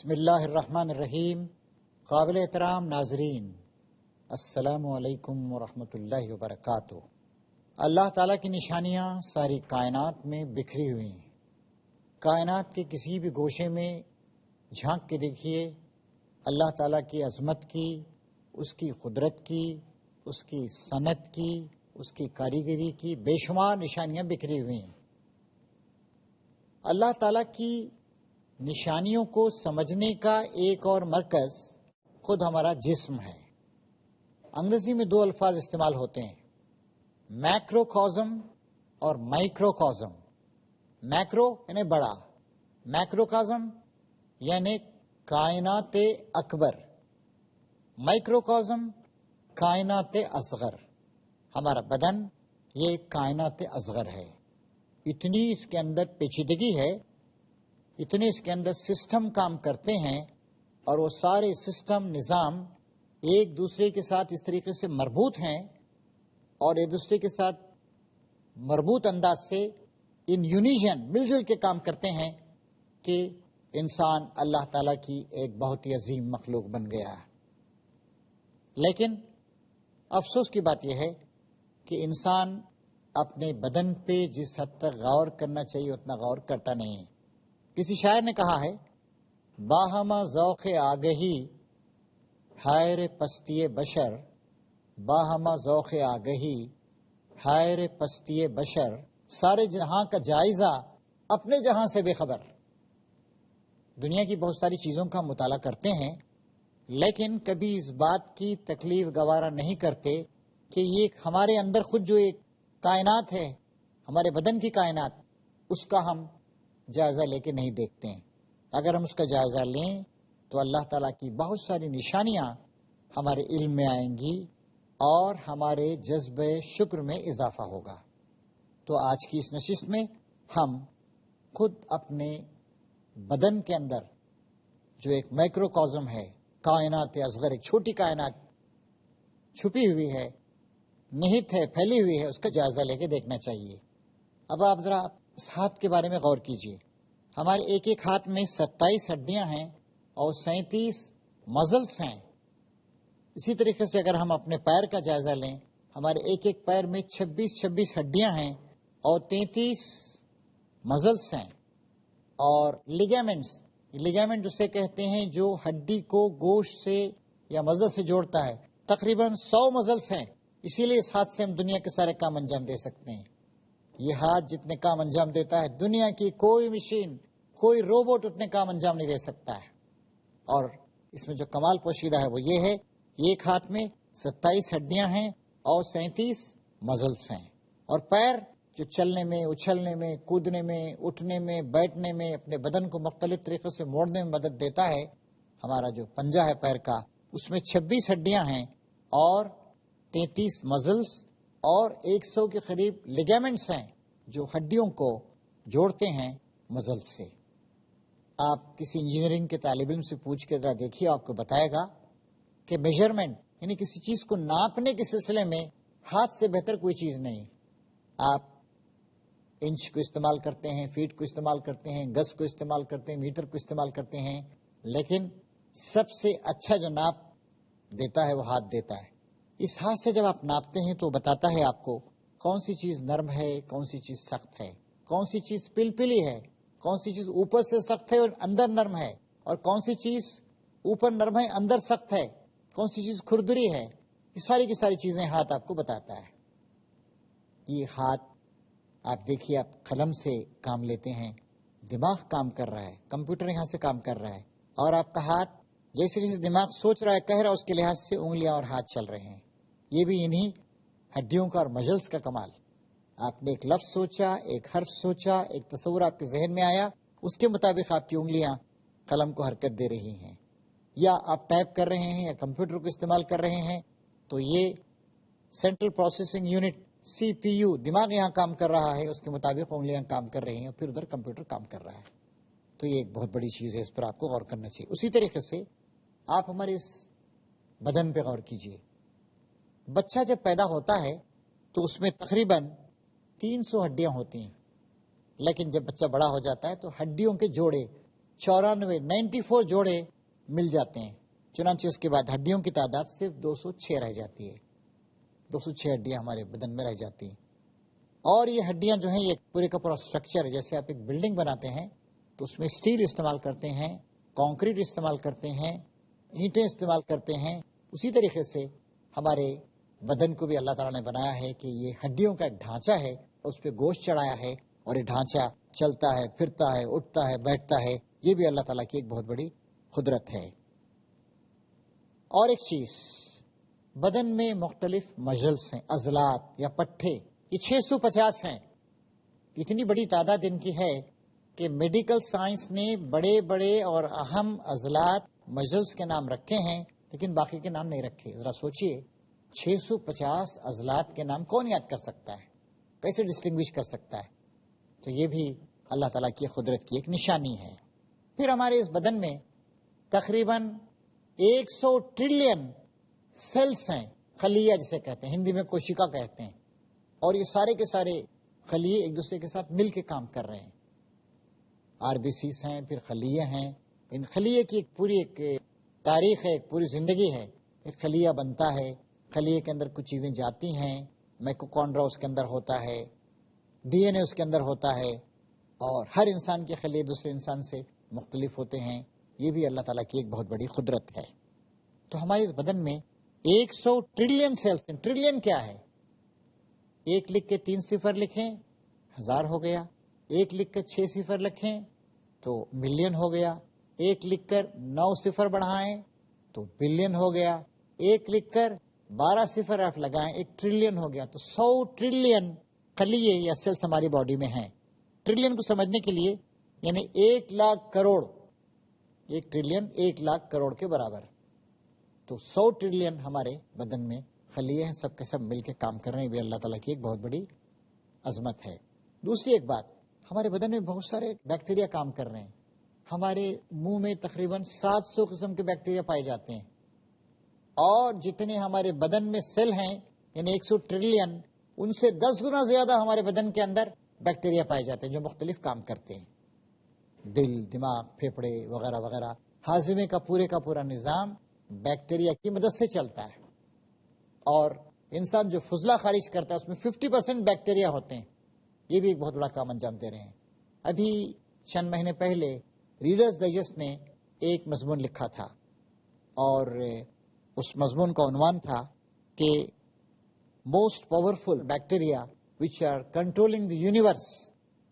بسم اللہ الرحمن الرحیم. قابل احترام ناظرین، السلام علیکم ورحمۃ اللہ وبرکاتہ. اللہ تعالیٰ کی نشانیاں ساری کائنات میں بکھری ہوئی ہیں. کائنات کے کسی بھی گوشے میں جھانک کے دیکھیے، اللہ تعالیٰ کی عظمت کی، اس کی قدرت کی، اس کی صنعت کی، اس کی کاریگری کی بے شمار نشانیاں بکھری ہوئی ہیں. اللہ تعالیٰ کی نشانیوں کو سمجھنے کا ایک اور مرکز خود ہمارا جسم ہے. انگریزی میں دو الفاظ استعمال ہوتے ہیں، میکروکازم اور مائکروکازم. میکرو یعنی بڑا، میکروکازم یعنی کائنات اکبر، مائکروکازم کائنات اصغر. ہمارا بدن یہ کائنات اصغر ہے. اتنی اس کے اندر پیچیدگی ہے، اتنے اس کے اندر سسٹم کام کرتے ہیں، اور وہ سارے سسٹم نظام ایک دوسرے کے ساتھ اس طریقے سے مربوط ہیں اور ایک دوسرے کے ساتھ مربوط انداز سے ان یونیژن مل جل کے کام کرتے ہیں کہ انسان اللہ تعالیٰ کی ایک بہت ہی عظیم مخلوق بن گیا ہے. لیکن افسوس کی بات یہ ہے کہ انسان اپنے بدن پہ جس حد تک غور کرنا چاہیے اتنا غور کرتا نہیں ہے. کسی شاعر نے کہا ہے، باہمہ ذوق آگہی حائر پستی بشر، باہمہ ذوق آگہی حائر پستی بشر، سارے جہاں کا جائزہ اپنے جہاں سے بے خبر. دنیا کی بہت ساری چیزوں کا مطالعہ کرتے ہیں، لیکن کبھی اس بات کی تکلیف گوارا نہیں کرتے کہ یہ ہمارے اندر خود جو ایک کائنات ہے، ہمارے بدن کی کائنات، اس کا ہم جائزہ لے کے نہیں دیکھتے ہیں. اگر ہم اس کا جائزہ لیں تو اللہ تعالیٰ کی بہت ساری نشانیاں ہمارے علم میں آئیں گی اور ہمارے جذبہ شکر میں اضافہ ہوگا. تو آج کی اس نشست میں ہم خود اپنے بدن کے اندر جو ایک مائکروکازم ہے، کائنات اصغر، ایک چھوٹی کائنات چھپی ہوئی ہے، نہت ہے، پھیلی ہوئی ہے، اس کا جائزہ لے کے دیکھنا چاہیے. اب آپ ذرا اس ہاتھ کے بارے میں غور کیجئے. ہمارے ایک ایک ہاتھ میں 27 ہڈیاں ہیں اور 37 مزلس ہیں. اسی طریقے سے اگر ہم اپنے پیر کا جائزہ لیں، ہمارے ایک ایک پیر میں 26 ہڈیاں ہیں اور 33 مزلس ہیں. اور لیگامنٹ اسے کہتے ہیں جو ہڈی کو گوشت سے یا مزل سے جوڑتا ہے، تقریباً 100 مزلس ہیں. اسی لیے اس ہاتھ سے ہم دنیا کے سارے کام انجام دے سکتے ہیں. یہ ہاتھ جتنے کام انجام دیتا ہے، دنیا کی کوئی مشین، کوئی روبوٹ اتنے کام انجام نہیں دے سکتا ہے. اور اس میں جو کمال پوشیدہ ہے وہ یہ ہے، ایک ہاتھ میں 27 ہڈیاں ہیں اور 37 مزلس ہیں. اور پیر جو چلنے میں، اچھلنے میں، کودنے میں، اٹھنے میں، بیٹھنے میں، اپنے بدن کو مختلف طریقے سے موڑنے میں مدد دیتا ہے. ہمارا جو پنجہ ہے پیر کا، اس میں 26 ہڈیاں ہیں اور 33 مزلس اور 100 کے قریب لیگامنٹس ہیں جو ہڈیوں کو جوڑتے ہیں مزل سے. آپ کسی انجینئرنگ کے طالب علم سے پوچھ کے ذرا دیکھیے، آپ کو بتائے گا کہ میجرمنٹ یعنی کسی چیز کو ناپنے کے سلسلے میں ہاتھ سے بہتر کوئی چیز نہیں. آپ انچ کو استعمال کرتے ہیں، فیٹ کو استعمال کرتے ہیں، گز کو استعمال کرتے ہیں، میٹر کو استعمال کرتے ہیں، لیکن سب سے اچھا جو ناپ دیتا ہے وہ ہاتھ دیتا ہے. اس ہاتھ سے جب آپ ناپتے ہیں تو بتاتا ہے آپ کو کون سی چیز نرم ہے، کون سی چیز سخت ہے، کون سی چیز پلپلی ہے، کون سی چیز اوپر سے سخت ہے اور اندر نرم ہے، اور کون سی چیز اوپر نرم ہے اندر سخت ہے، کون سی چیز کھردری ہے. یہ ساری کی ساری چیزیں ہاتھ آپ کو بتاتا ہے. یہ ہاتھ آپ دیکھیے، آپ قلم سے کام لیتے ہیں، دماغ کام کر رہا ہے، کمپیوٹر یہاں سے کام کر رہا ہے، اور آپ کا ہاتھ جیسے جیسے دماغ سوچ رہا ہے، کہہ رہا ہے، اس کے لحاظ سے انگلیاں اور ہاتھ چل رہے ہیں. یہ بھی انہی ہڈیوں کا اور مزلس کا کمال. آپ نے ایک لفظ سوچا، ایک حرف سوچا، ایک تصور آپ کے ذہن میں آیا، اس کے مطابق آپ کی انگلیاں قلم کو حرکت دے رہی ہیں. یا آپ ٹائپ کر رہے ہیں یا کمپیوٹر کو استعمال کر رہے ہیں تو یہ سینٹرل پروسیسنگ یونٹ CPU دماغ یہاں کام کر رہا ہے، اس کے مطابق انگلیاں کام کر رہی ہیں، اور پھر ادھر کمپیوٹر کام کر رہا ہے. تو یہ ایک بہت بڑی چیز ہے، اس پر آپ کو غور کرنا چاہیے. اسی طریقے سے آپ ہمارے اس بدن پہ غور کیجئے. بچہ جب پیدا ہوتا ہے تو اس میں تقریباً 300 ہڈیاں ہوتی ہیں، لیکن جب بچہ بڑا ہو جاتا ہے تو ہڈیوں کے جوڑے 94 جوڑے مل جاتے ہیں، چنانچہ اس کے بعد ہڈیوں کی تعداد صرف 206 رہ جاتی ہے، 206 ہڈیاں ہمارے بدن میں رہ جاتی ہیں۔ اور یہ ہڈیاں جو ہیں یہ پورے کا پورا اسٹرکچر، جیسے آپ ایک بلڈنگ بناتے ہیں تو اس میں اسٹیل استعمال کرتے ہیں، کانکریٹ استعمال کرتے ہیں، اینٹیں استعمال کرتے ہیں، اسی طریقے سے ہمارے بدن کو بھی اللہ تعالیٰ نے بنایا ہے کہ یہ ہڈیوں کا ایک ڈھانچہ ہے، اس پہ گوشت چڑھایا ہے اور یہ ڈھانچہ چلتا ہے، پھرتا ہے، اٹھتا ہے، بیٹھتا ہے۔ یہ بھی اللہ تعالیٰ کی ایک بہت بڑی قدرت ہے۔ اور ایک چیز، بدن میں مختلف مجلس ہیں، عضلات یا پٹھے، یہ 650 ہیں۔ اتنی بڑی تعداد ان کی ہے کہ میڈیکل سائنس نے بڑے بڑے اور اہم عضلات مجلس کے نام رکھے ہیں، لیکن باقی کے نام نہیں رکھے۔ ذرا سوچئے 650 عضلات کے نام کون یاد کر سکتا ہے، کیسے ڈسٹنگوش کر سکتا ہے؟ تو یہ بھی اللہ تعالیٰ کی قدرت کی ایک نشانی ہے۔ پھر ہمارے اس بدن میں تقریباً 100 ٹریلین سیلز ہیں، خلیہ جسے کہتے ہیں، ہندی میں کوشیکا کہتے ہیں، اور یہ سارے کے سارے خلیے ایک دوسرے کے ساتھ مل کے کام کر رہے ہیں۔ آر بی سیز ہیں، پھر خلیے ہیں، ان خلیے کی ایک پوری ایک تاریخ ہے، ایک پوری زندگی ہے۔ ایک خلیہ بنتا ہے، خلیے کے اندر کچھ چیزیں جاتی ہیں، مائٹوکونڈریا اس کے اندر ہوتا ہے، ڈی این اے اس کے اندر ہوتا ہے، اور ہر انسان کے خلیے دوسرے انسان سے مختلف ہوتے ہیں۔ یہ بھی اللہ تعالیٰ کی ایک بہت بڑی قدرت ہے۔ تو ہمارے اس بدن میں 100 ٹریلین سیلز ہیں۔ ٹریلین کیا ہے؟ ایک لکھ کے 3 صفر لکھیں 1000 ہو گیا، ایک لکھ کر 6 صفر لکھیں تو ملین ہو گیا، ایک لکھ کر 9 صفر بڑھائیں تو بلین ہو گیا، ایک لکھ کر 12 صفر آپ لگائیں، ایک ٹریلین ہو گیا۔ تو 100 ٹریلین خلیے یا سیلز ہماری باڈی میں ہیں۔ ٹریلین کو سمجھنے کے لیے یعنی 1 لاکھ کروڑ، 1 ٹریلین 1 لاکھ کروڑ کے برابر، تو 100 ٹریلین ہمارے بدن میں خلیے ہیں، سب کے سب مل کے کام کر رہے ہیں۔ بھی اللہ تعالیٰ کی ایک بہت بڑی عظمت ہے۔ دوسری ایک بات، ہمارے بدن میں بہت سارے بیکٹیریا کام کر رہے ہیں۔ ہمارے منہ میں تقریباً 700 قسم کے بیکٹیریا پائے جاتے ہیں، اور جتنے ہمارے بدن میں سیل ہیں یعنی 100 ٹریلین، ان سے 10 گنا زیادہ ہمارے بدن کے اندر بیکٹیریا پائے جاتے ہیں جو مختلف کام کرتے ہیں، دل، دماغ، پھیپھڑے وغیرہ وغیرہ۔ ہاضمے کا پورا نظام بیکٹیریا کی مدد سے چلتا ہے، اور انسان جو فضلہ خارج کرتا ہے اس میں 50% بیکٹیریا ہوتے ہیں۔ یہ بھی ایک بہت بڑا کام انجام دے رہے ہیں۔ ابھی چند مہینے پہلے ریڈرز ڈائجسٹ نے ایک مضمون لکھا تھا، اور اس مضمون کا عنوان تھا کہ most powerful bacteria which are controlling the universe,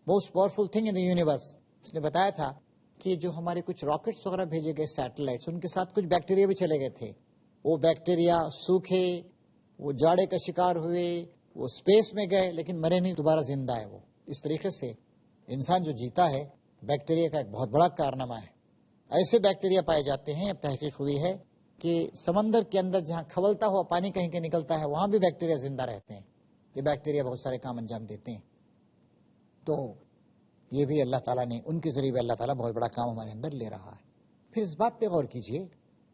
most powerful thing in the universe. اس نے بتایا تھا کہ جو ہمارے کچھ راکٹس وغیرہ بھیجے گئے، سیٹلائٹس، ان کے ساتھ کچھ بیکٹیریا بھی چلے گئے تھے۔ وہ بیکٹیریا سوکھے، وہ جاڑے کا شکار ہوئے، وہ اسپیس میں گئے، لیکن مرے نہیں، دوبارہ زندہ ہے وہ۔ اس طریقے سے انسان جو جیتا ہے بیکٹیریا کا ایک بہت بڑا کارنامہ ہے۔ ایسے بیکٹیریا پائے جاتے ہیں، اب تحقیق ہوئی ہے کہ سمندر کے اندر جہاں کھولتا ہوا پانی کہیں کے نکلتا ہے وہاں بھی بیکٹیریا زندہ رہتے ہیں۔ یہ بیکٹیریا بہت سارے کام انجام دیتے ہیں۔ تو یہ بھی اللہ تعالیٰ نے، ان کے ذریعے اللہ تعالیٰ بہت بڑا کام ہمارے اندر لے رہا ہے۔ پھر اس بات پہ غور کیجئے،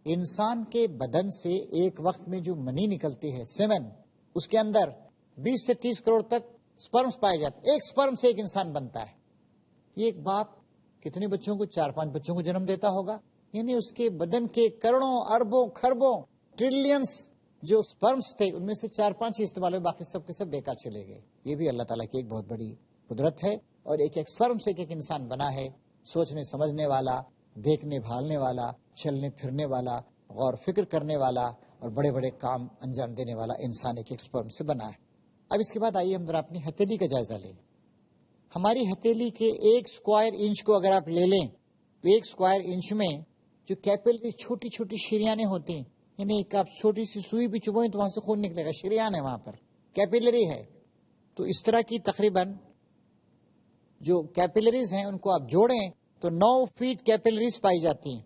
انسان کے بدن سے ایک وقت میں جو منی نکلتی ہے، سیمن، اس کے اندر 20 سے 30 کروڑ تک سپرمز پائے جاتے ہیں۔ ایک سپرم سے ایک انسان بنتا ہے۔ یہ ایک باپ کتنے بچوں کو، 4-5 بچوں کو جنم دیتا ہوگا، یعنی اس کے بدن کے کروڑوں، اربوں، خربوں، ٹریلینز جو سپرمز تھے ان میں سے 4-5 ہی استعمال ہوئے، باقی سب کے سب بیکار چلے گئے۔ یہ بھی اللہ تعالیٰ کی ایک بہت بڑی قدرت ہے، اور ایک سپرم سے ایک انسان بنا ہے، سوچنے سمجھنے والا، دیکھنے بھالنے والا، چلنے پھرنے والا، غور فکر کرنے والا، اور بڑے بڑے کام انجام دینے والا انسان ایک سپرم سے بنا ہے۔ اب اس کے بعد آئیے ہم ذرا اپنی ہتھیلی کا جائزہ لیں۔ ہماری ہتھیلی کے 1 اسکوائر انچ کو اگر آپ لے لیں تو 1 اسکوائر انچ میں جو کیپلری چھوٹی چھوٹی شریانیں ہوتی ہیں، یعنی ایک آپ چھوٹی سی سوئی بھی چبوئیں تو وہاں سے خون نکلے گا، شریان ہے وہاں پر، کیپلری ہے۔ تو اس طرح کی تقریباً جو کیپلریز ہیں ان کو آپ جوڑیں تو 9 فیٹ کیپلریز پائی جاتی ہیں۔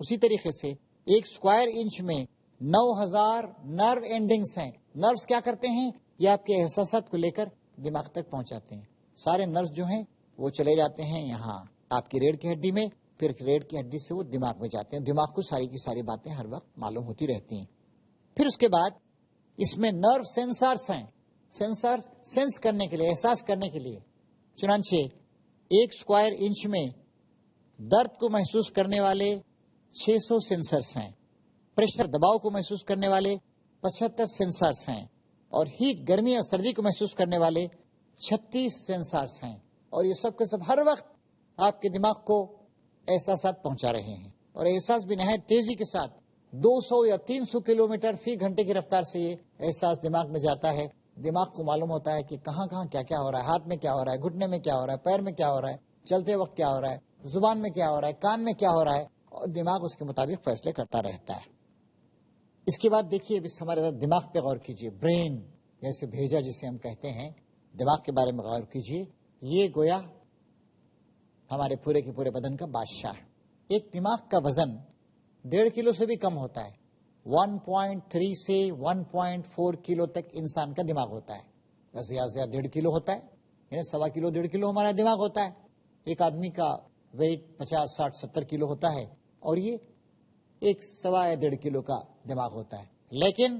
اسی طریقے سے 1 اسکوائر انچ میں 9000 نرو اینڈنگز ہیں۔ نروز کیا کرتے ہیں؟ یہ آپ کے احساسات کو لے کر دماغ تک پہنچاتے ہیں۔ سارے نروز جو ہیں وہ چلے جاتے ہیں یہاں آپ کی ریڑھ کی ہڈی میں، پھر ریڑھ کی ہڈی سے وہ دماغ میں جاتے ہیں۔ دماغ کو ساری کی ساری باتیں ہر وقت معلوم ہوتی رہتی ہیں۔ پھر اس کے بعد اس میں نرو سینسرز ہیں، سینسر سینس کرنے کے لیے، احساس کرنے کے لیے۔ چنانچہ 1 اسکوائر انچ میں درد کو محسوس کرنے والے 600 سینسرز ہیں، پریشر دباؤ کو محسوس کرنے والے 75 سینسرز ہیں، اور ہیٹ گرمی اور سردی کو محسوس کرنے والے 36 سینسرز ہیں، اور یہ سب کے سب ہر وقت آپ کے دماغ کو احساسات پہنچا رہے ہیں، اور احساس بھی نہایت تیزی کے ساتھ 200 یا 300 کلومیٹر فی گھنٹے کی رفتار سے یہ احساس دماغ میں جاتا ہے. دماغ کو معلوم ہوتا ہے کہ کہاں کہاں کیا کیا ہو رہا ہے، ہاتھ میں کیا ہو رہا ہے، گھٹنے میں کیا ہو رہا ہے، پیر میں کیا ہو رہا ہے، چلتے وقت کیا ہو رہا ہے، زبان میں کیا ہو رہا ہے، کان میں کیا ہو رہا ہے، اور دماغ اس کے مطابق فیصلے کرتا رہتا ہے. اس کے بعد دیکھیے اب ہمارے دماغ پہ غور کیجیے. برین جیسے بھیجا جسے ہم کہتے ہیں، دماغ کے بارے میں غور کیجیے. یہ گویا ہمارے پورے کے پورے بدن کا بادشاہ ہے. ایک دماغ کا وزن 1.5 کلو سے بھی کم ہوتا ہے. 1.3 سے 1.4 کلو تک انسان کا دماغ ہوتا ہے. زیادہ سے زیادہ 1.5 کلو ہوتا ہے، یعنی 1.25 کلو 1.5 کلو ہمارا دماغ ہوتا ہے. ایک آدمی کا ویٹ 50 60 70 کلو ہوتا ہے، اور یہ 1.25 یا 1.5 کلو کا دماغ ہوتا ہے. لیکن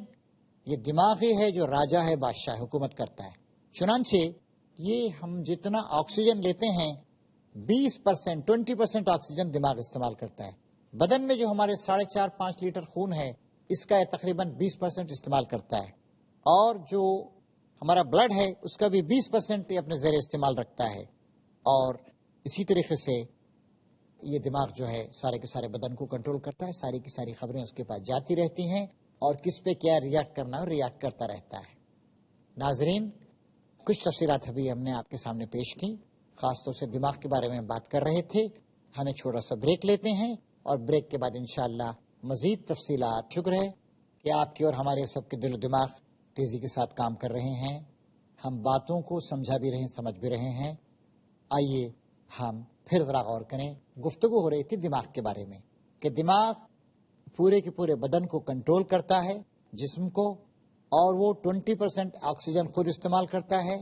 یہ دماغ ہی ہے جو راجا ہے، بادشاہ ہے، حکومت کرتا ہے. چنانچہ یہ ہم جتنا آکسیجن لیتے ہیں 20% 20% آکسیجن دماغ استعمال کرتا ہے. بدن میں جو ہمارے 4.5-5 لیٹر خون ہے، اس کا تقریباً 20% استعمال کرتا ہے، اور جو ہمارا بلڈ ہے اس کا بھی 20% اپنے زیر استعمال رکھتا ہے. اور اسی طریقے سے یہ دماغ جو ہے سارے کے سارے بدن کو کنٹرول کرتا ہے. ساری کی ساری خبریں اس کے پاس جاتی رہتی ہیں، اور کس پہ کیا ریئیکٹ کرنا ہے ریئیکٹ کرتا رہتا ہے. ناظرین، کچھ تفصیلات ابھی ہم نے آپ کے سامنے پیش کی، خاص طور سے دماغ کے بارے میں بات کر رہے تھے. ہم ایک چھوٹا سا بریک لیتے ہیں، اور بریک کے بعد انشاءاللہ مزید تفصیلات. شکر ہے کہ آپ کی اور ہمارے سب کے دل و دماغ تیزی کے ساتھ کام کر رہے ہیں. ہم باتوں کو سمجھا بھی رہے ہیں، سمجھ بھی رہے ہیں. آئیے ہم پھر ذرا غور کریں. گفتگو ہو رہی تھی دماغ کے بارے میں کہ دماغ پورے کے پورے بدن کو کنٹرول کرتا ہے، جسم کو، اور وہ 20% آکسیجن خود استعمال کرتا ہے،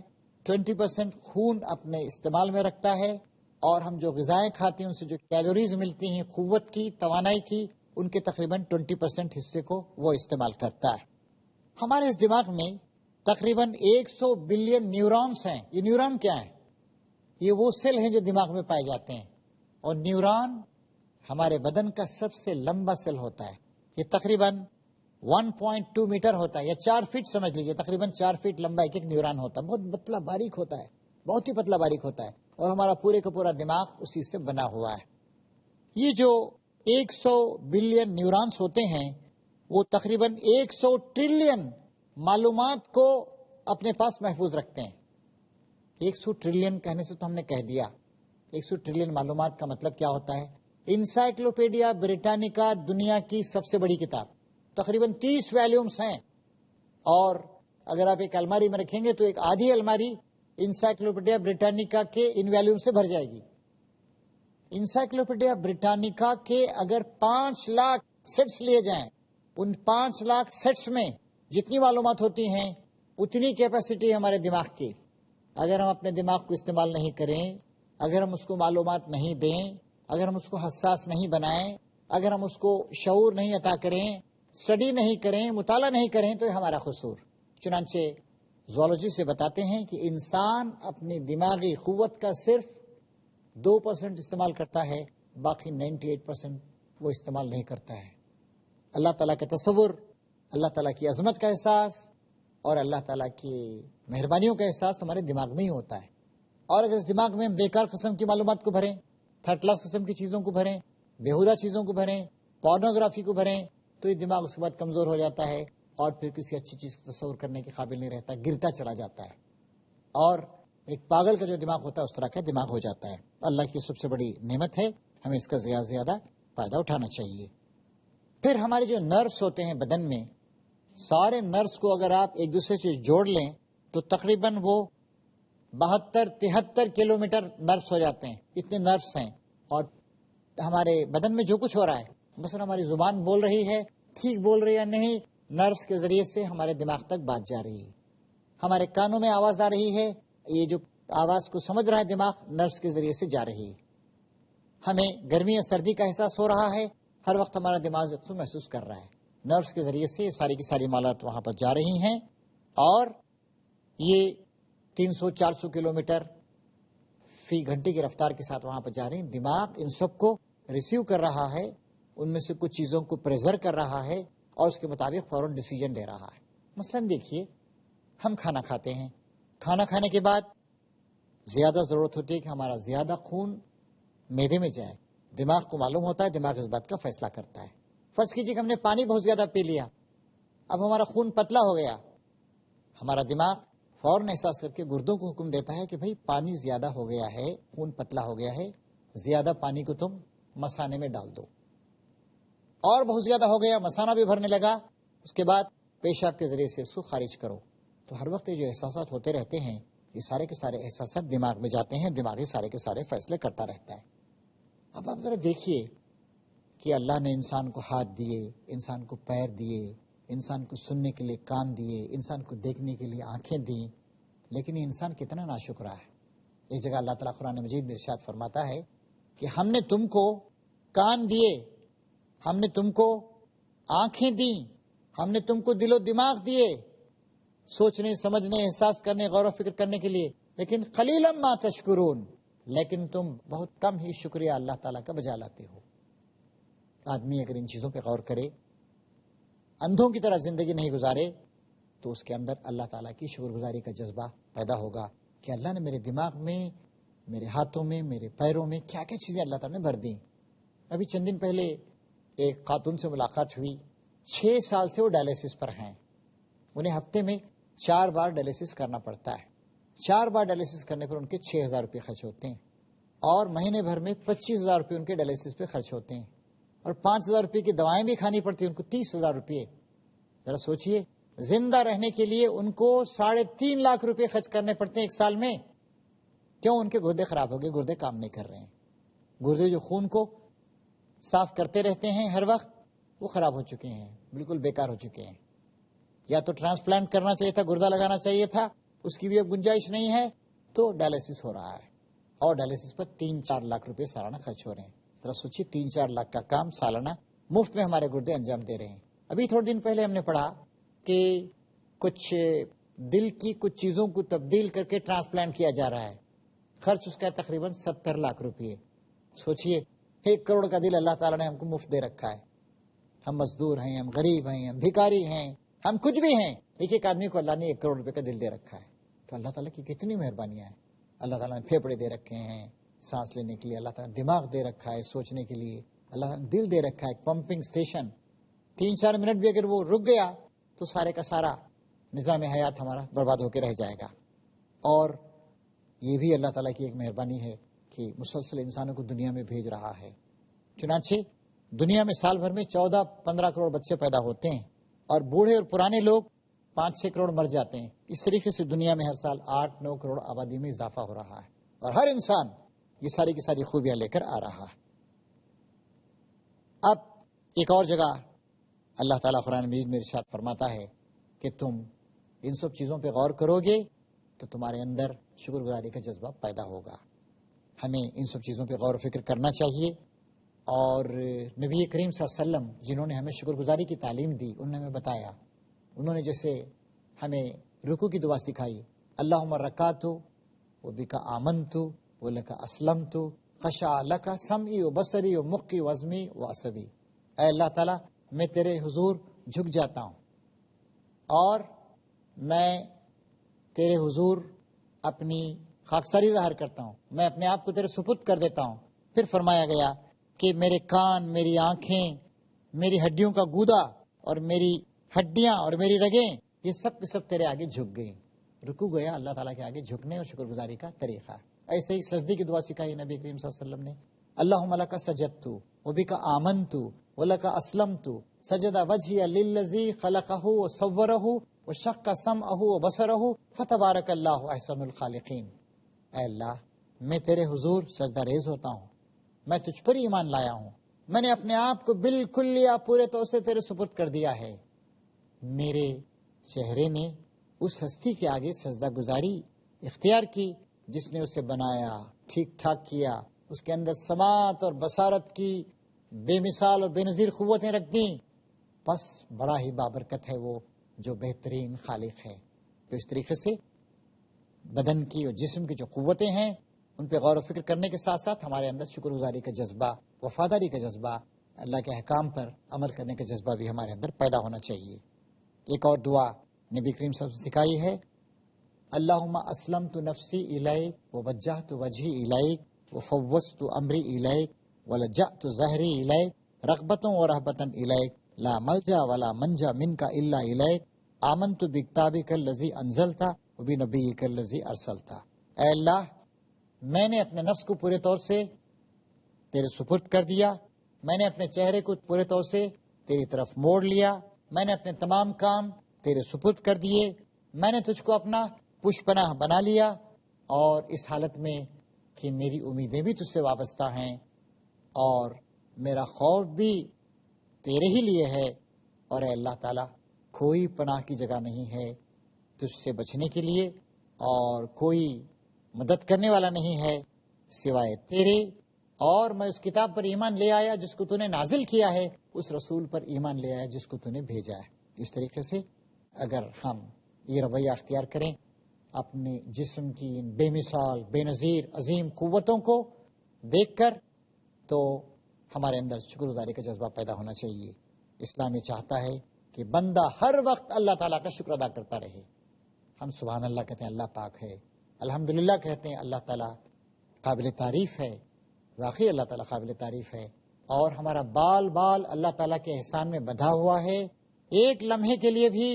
20% خون اپنے استعمال میں رکھتا ہے، اور ہم جو غذائیں کھاتے ہیں ان سے جو کیلوریز ملتی ہیں قوت کی، توانائی کی، ان کے تقریباً 20% حصے کو وہ استعمال کرتا ہے. ہمارے اس دماغ میں تقریباً 100 بلین نیورونز ہیں. یہ نیورون کیا ہیں؟ یہ وہ سیل ہیں جو دماغ میں پائے جاتے ہیں. اور نیورون ہمارے بدن کا سب سے لمبا سیل ہوتا ہے. یہ تقریباً 1.2 میٹر ہوتا ہے، یا 4 فٹ سمجھ لیجئے، تقریباً 4 فٹ لمبا ایک نیورون ہوتا ہے. بہت پتلا باریک ہوتا ہے، بہت ہی پتلا باریک ہوتا ہے، اور ہمارا پورے کا پورا دماغ اسی سے بنا ہوا ہے. یہ جو 100 بلین نیورونز ہوتے ہیں، وہ تقریباً 100 ٹریلین معلومات کو اپنے پاس محفوظ رکھتے ہیں. 100 ٹریلین کہنے سے تو ہم نے کہہ دیا. 100 ٹریلین معلومات کا مطلب کیا ہوتا ہے؟ انسائکلوپیڈیا بریٹانیکا دنیا کی سب سے بڑی کتاب، تقریباً 30 والیومز ہیں. اور اگر آپ ایک الماری میں رکھیں گے تو ایک آدھی الماری انسائکلوپیڈیا بریٹانیکا کے ان والیوم سے بھر جائے گی. انسائکلوپیڈیا بریٹانیکا کے اگر 5 لاکھ سیٹس لیے جائیں، ان 5 لاکھ سیٹس میں جتنی معلومات ہوتی ہیں اتنی کیپیسٹی ہمارے دماغ کی. اگر ہم اپنے دماغ کو استعمال نہیں کریں، اگر ہم اس کو معلومات نہیں دیں، اگر ہم اس کو حساس نہیں بنائیں، اگر ہم اس کو شعور نہیں عطا کریں، اسٹڈی نہیں کریں، مطالعہ نہیں کریں، تو یہ ہمارا قصور. چنانچہ زوالوجی سے بتاتے ہیں کہ انسان اپنی دماغی قوت کا صرف 2% استعمال کرتا ہے، باقی 98% وہ استعمال نہیں کرتا ہے. اللہ تعالیٰ کا تصور، اللہ تعالیٰ کی عظمت کا احساس اور اللہ تعالیٰ کی مہربانیوں کا احساس ہمارے دماغ میں ہی ہوتا ہے. اور اگر اس دماغ میں ہم بیکار قسم کی معلومات کو بھریں، تھرڈ کلاس قسم کی چیزوں کو بھریں، بیہودہ چیزوں کو بھریں، پورنوگرافی کو بھریں، تو یہ دماغ اس کے بعد کمزور ہو جاتا ہے، اور پھر کسی اچھی چیز کا تصور کرنے کے قابل نہیں رہتا، گرتا چلا جاتا ہے، اور ایک پاگل کا جو دماغ ہوتا ہے اس طرح کا دماغ ہو جاتا ہے. اللہ کی سب سے بڑی نعمت ہے، ہمیں اس کا زیادہ سے زیادہ فائدہ اٹھانا چاہیے. پھر ہمارے جو نروس ہوتے ہیں بدن میں، سارے نروس کو اگر آپ ایک دوسرے سے جوڑ لیں تو تقریباً وہ 72-73 کلومیٹر نروس ہو جاتے ہیں. اتنے نروس ہیں. اور ہمارے بدن میں جو کچھ ہو رہا ہے، مثلا ہماری زبان بول رہی ہے، ٹھیک بول رہی ہے یا نہیں، نروس کے ذریعے سے ہمارے دماغ تک بات جا رہی ہے. ہمارے کانوں میں آواز آ رہی ہے، یہ جو آواز کو سمجھ رہا ہے دماغ، نروس کے ذریعے سے جا رہی ہے. ہمیں گرمی یا سردی کا احساس ہو رہا ہے، ہر وقت ہمارا دماغ اس کو محسوس کر رہا ہے. نروس کے ذریعے سے ساری کی ساری معلومات وہاں پر جا رہی ہیں، اور یہ 300-400 کلومیٹر فی گھنٹے کی رفتار کے ساتھ وہاں پر جا رہے ہیں. دماغ ان سب کو ریسیو کر رہا ہے، ان میں سے کچھ چیزوں کو پریزر کر رہا ہے اور اس کے مطابق فوراً ڈیسیجن لے رہا ہے. مثلا دیکھیے، ہم کھانا کھاتے ہیں، کھانا کھانے کے بعد زیادہ ضرورت ہوتی ہے کہ ہمارا زیادہ خون معدے میں جائے. دماغ کو معلوم ہوتا ہے، دماغ اس بات کا فیصلہ کرتا ہے. فرض کیجیے کہ ہم نے پانی بہت زیادہ پی لیا، اب ہمارا خون پتلا ہو گیا. ہمارا دماغ فوراً احساس کر کے گردوں کو حکم دیتا ہے کہ بھئی پانی زیادہ ہو گیا ہے، خون پتلا ہو گیا ہے، زیادہ پانی کو تم مثانے میں ڈال دو. اور بہت زیادہ ہو گیا، مثانہ بھی بھرنے لگا، اس کے بعد پیشاب کے ذریعے سے اس کو خارج کرو. تو ہر وقت یہ جو احساسات ہوتے رہتے ہیں، یہ سارے کے سارے احساسات دماغ میں جاتے ہیں، دماغی سارے کے سارے فیصلے کرتا رہتا ہے. اب آپ ذرا دیکھیے کہ اللہ نے انسان کو ہاتھ دیے، انسان کو پیر دیے، انسان کو سننے کے لیے کان دیے، انسان کو دیکھنے کے لیے آنکھیں دیں، لیکن یہ انسان کتنا ناشکرا ہے. ایک جگہ اللہ تعالیٰ قرآن مجید میں ارشاد فرماتا ہے کہ ہم نے تم کو کان دیے، ہم نے تم کو آنکھیں دیں، ہم نے تم کو دل و دماغ دیے سوچنے، سمجھنے، احساس کرنے، غور و فکر کرنے کے لیے، لیکن قلیلا ما تشکرون، لیکن تم بہت کم ہی شکریہ اللہ تعالیٰ کا بجا لاتے ہو. آدمی اگر ان چیزوں پہ غور کرے، اندھوں کی طرح زندگی نہیں گزارے، تو اس کے اندر اللہ تعالیٰ کی شکر گزاری کا جذبہ پیدا ہوگا کہ اللہ نے میرے دماغ میں، میرے ہاتھوں میں، میرے پیروں میں کیا کیا چیزیں اللہ تعالیٰ نے بھر دیں. ابھی چند دن پہلے ایک خاتون سے ملاقات ہوئی، 6 سال سے وہ ڈائلیسس پر ہیں. انہیں ہفتے میں 4 بار ڈائلیسس کرنا پڑتا ہے. 4 بار ڈائلیسس کرنے پر ان کے 6,000 روپے خرچ ہوتے ہیں، اور مہینے بھر میں 25,000 روپے ان کے ڈائلیسس پہ خرچ ہوتے ہیں، اور 5,000 روپے کی دوائیں بھی کھانی پڑتی ہیں ان کو، 30,000 روپے. ذرا سوچئے، زندہ رہنے کے لیے ان کو 3.5 لاکھ روپے خرچ کرنے پڑتے ہیں ایک سال میں. کیوں؟ ان کے گردے خراب ہو گئے، گردے کام نہیں کر رہے ہیں. گردے جو خون کو صاف کرتے رہتے ہیں ہر وقت، وہ خراب ہو چکے ہیں، بالکل بیکار ہو چکے ہیں. یا تو ٹرانسپلانٹ کرنا چاہیے تھا، گردہ لگانا چاہیے تھا، اس کی بھی اب گنجائش نہیں ہے، تو ڈائلیسس ہو رہا ہے، اور ڈائلیسس پر 3-4 لاکھ روپے سالانہ خرچ ہو رہے ہیں. ذرا سوچیے، 3-4 لاکھ کا کام سالانہ مفت میں ہمارے گردے انجام دے رہے ہیں. ابھی تھوڑے دن پہلے ہم نے پڑھا کہ کچھ دل کی کچھ چیزوں کو تبدیل کر کے ٹرانسپلانٹ کیا جا رہا ہے، خرچ اس کا تقریباً 70 لاکھ روپے. سوچئے، 1 کروڑ کا دل اللہ تعالیٰ نے ہم کو مفت دے رکھا ہے. ہم مزدور ہیں، ہم غریب ہیں، ہم بھکاری ہیں، ہم کچھ بھی ہیں، ایک آدمی کو اللہ نے 1 کروڑ روپے کا دل دے رکھا ہے. تو اللہ تعالیٰ کی کتنی مہربانیاں ہیں. اللہ تعالیٰ نے پھیپھڑے دے رکھے ہیں سانس لینے کے لیے، اللہ تعالیٰ نے دماغ دے رکھا ہے سوچنے کے لیے، اللہ تعالیٰ نے دل دے رکھا ہے، پمپنگ اسٹیشن. 3-4 منٹ بھی اگر وہ رک گیا تو سارے کا سارا نظام حیات ہمارا برباد ہو کے رہ جائے گا. اور یہ بھی اللہ تعالیٰ کی ایک مہربانی ہے کہ مسلسل انسانوں کو دنیا میں بھیج رہا ہے. چنانچہ دنیا میں سال بھر میں 14-15 کروڑ بچے پیدا ہوتے ہیں، اور بوڑھے اور پرانے لوگ 5-6 کروڑ مر جاتے ہیں. اس طریقے سے دنیا میں ہر سال 8-9 کروڑ آبادی میں اضافہ ہو رہا ہے، اور ہر انسان یہ ساری کی ساری خوبیاں لے کر آ رہا ہے. اب ایک اور جگہ اللہ تعالیٰ قرآن مجید میں ارشاد فرماتا ہے کہ تم ان سب چیزوں پہ غور کرو گے تو تمہارے اندر شکر گزاری کا جذبہ پیدا ہوگا. ہمیں ان سب چیزوں پہ غور و فکر کرنا چاہیے. اور نبی کریم صلی اللہ علیہ وسلم جنہوں نے ہمیں شکر گزاری کی تعلیم دی، انہوں نے ہمیں بتایا، انہوں نے جیسے ہمیں رکوع کی دعا سکھائی، اللہم رکعتو وبک آمنتو ولک اسلمتو خشع لک سمعی و بصری و مخی و عظمی و عصبی. اے اللہ تعالیٰ، میں تیرے حضور جھک جاتا ہوں، اور میں تیرے حضور اپنی خاکساری ظاہر کرتا ہوں، میں اپنے آپ کو تیرے سپرد کر دیتا ہوں. پھر فرمایا گیا کہ میرے کان، میری آنکھیں، میری ہڈیوں کا گودا اور میری ہڈیاں اور میری رگیں، یہ سب کے سب تیرے آگے جھک گئی. رکو گیا اللہ تعالیٰ کے آگے جھکنے اور شکر گزاری کا طریقہ. ایسے ہی سجدے کی دعا سکھائی نبی کریم صلی اللہ علیہ وسلم نے، اللہم لک سجدت وبک آمنت ولک اسلمت سجد وجہی للذی خلقہ وصورہ وشق سمعہ وبصرہ فتبارک اللہ احسن الخالقین. اے اللہ، میں تیرے حضور سجدہ ریز ہوتا ہوں، میں تجھ پر ایمان لایا ہوں، میں نے اپنے آپ کو بالکل لیا، پورے طور سے تیرے سپرد کر دیا ہے. میرے چہرے نے اس ہستی کے آگے سجدہ گزاری اختیار کی جس نے اسے بنایا، ٹھیک ٹھاک کیا، اس کے اندر سماعت اور بصارت کی بے مثال اور بے نظیر قوتیں رکھ دیں. بس بڑا ہی بابرکت ہے وہ جو بہترین خالق ہے. تو اس طریقے سے بدن کی اور جسم کی جو قوتیں ہیں ان پہ غور و فکر کرنے کے ساتھ ساتھ ہمارے اندر شکر گزاری کا جذبہ، وفاداری کا جذبہ، اللہ کے احکام پر عمل کرنے کا جذبہ بھی ہمارے اندر پیدا ہونا چاہیے۔ ایک اور دعا نبی کریم صلی اللہ علیہ وسلم نے سکھائی ہے، اللہم اسلمت نفسی الیک ووجہت وجہی الیک وفوضت امری الیک ولجأت ظہری الیک رغبۃ ورہبۃ الیک لا ملجا ولا منجا منک الا الیک آمنت بکتابک الذی انزلت وبنبیک الذی ارسلت۔ اے اللہ، میں نے اپنے نفس کو پورے طور سے تیرے سپرد کر دیا، میں نے اپنے چہرے کو پورے طور سے تیری طرف موڑ لیا، میں نے اپنے تمام کام تیرے سپرد کر دیے، میں نے تجھ کو اپنا پش پناہ بنا لیا، اور اس حالت میں کہ میری امیدیں بھی تجھ سے وابستہ ہیں اور میرا خوف بھی تیرے ہی لیے ہے، اور اے اللہ تعالیٰ کوئی پناہ کی جگہ نہیں ہے تجھ سے بچنے کے لیے، اور کوئی مدد کرنے والا نہیں ہے سوائے تیرے، اور میں اس کتاب پر ایمان لے آیا جس کو تو نے نازل کیا ہے، اس رسول پر ایمان لے آیا جس کو تو نے بھیجا ہے۔ اس طریقے سے اگر ہم یہ رویہ اختیار کریں اپنے جسم کی ان بے مثال، بے نظیر، عظیم قوتوں کو دیکھ کر، تو ہمارے اندر شکر گزاری کا جذبہ پیدا ہونا چاہیے۔ اسلام یہ چاہتا ہے کہ بندہ ہر وقت اللہ تعالیٰ کا شکر ادا کرتا رہے۔ ہم سبحان اللہ کہتے ہیں، اللہ پاک ہے، الحمدللہ کہتے ہیں، اللہ تعالیٰ قابل تعریف ہے، واقعی اللہ تعالیٰ قابل تعریف ہے، اور ہمارا بال بال اللہ تعالیٰ کے احسان میں بندھا ہوا ہے۔ ایک لمحے کے لیے بھی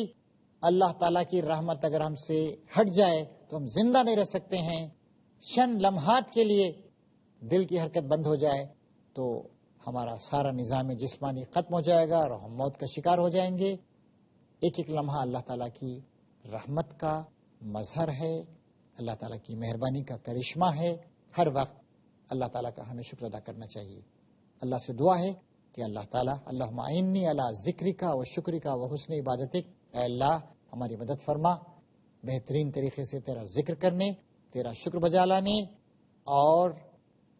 اللہ تعالیٰ کی رحمت اگر ہم سے ہٹ جائے تو ہم زندہ نہیں رہ سکتے ہیں۔ چند لمحات کے لیے دل کی حرکت بند ہو جائے تو ہمارا سارا نظام جسمانی ختم ہو جائے گا اور ہم موت کا شکار ہو جائیں گے۔ ایک ایک لمحہ اللہ تعالیٰ کی رحمت کا مظہر ہے، اللہ تعالیٰ کی مہربانی کا کرشمہ ہے۔ ہر وقت اللہ تعالیٰ کا ہمیں شکر ادا کرنا چاہیے۔ اللہ سے دعا ہے کہ اللہ تعالیٰ اللہم اعنی علی ذکرک و شکرک و حسن عبادتک، اے اللہ ہماری مدد فرما بہترین طریقے سے تیرا ذکر کرنے، تیرا شکر بجا لانے اور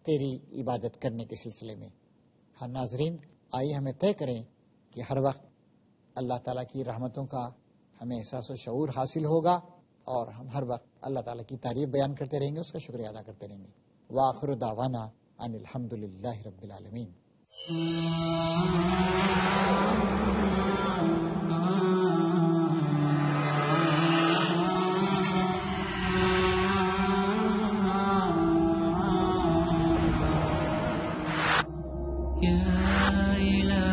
تیری عبادت کرنے کے سلسلے میں۔ ہر ناظرین، آئیے ہمیں طے کریں کہ ہر وقت اللہ تعالیٰ کی رحمتوں کا ہمیں احساس و شعور حاصل ہوگا، اور ہم ہر وقت اللہ تعالیٰ کی تعریف بیان کرتے رہیں گے، اس کا شکریہ ادا کرتے رہیں گے۔ وآخر دعوانا ان الحمدللہ رب العالمین۔ یا الہی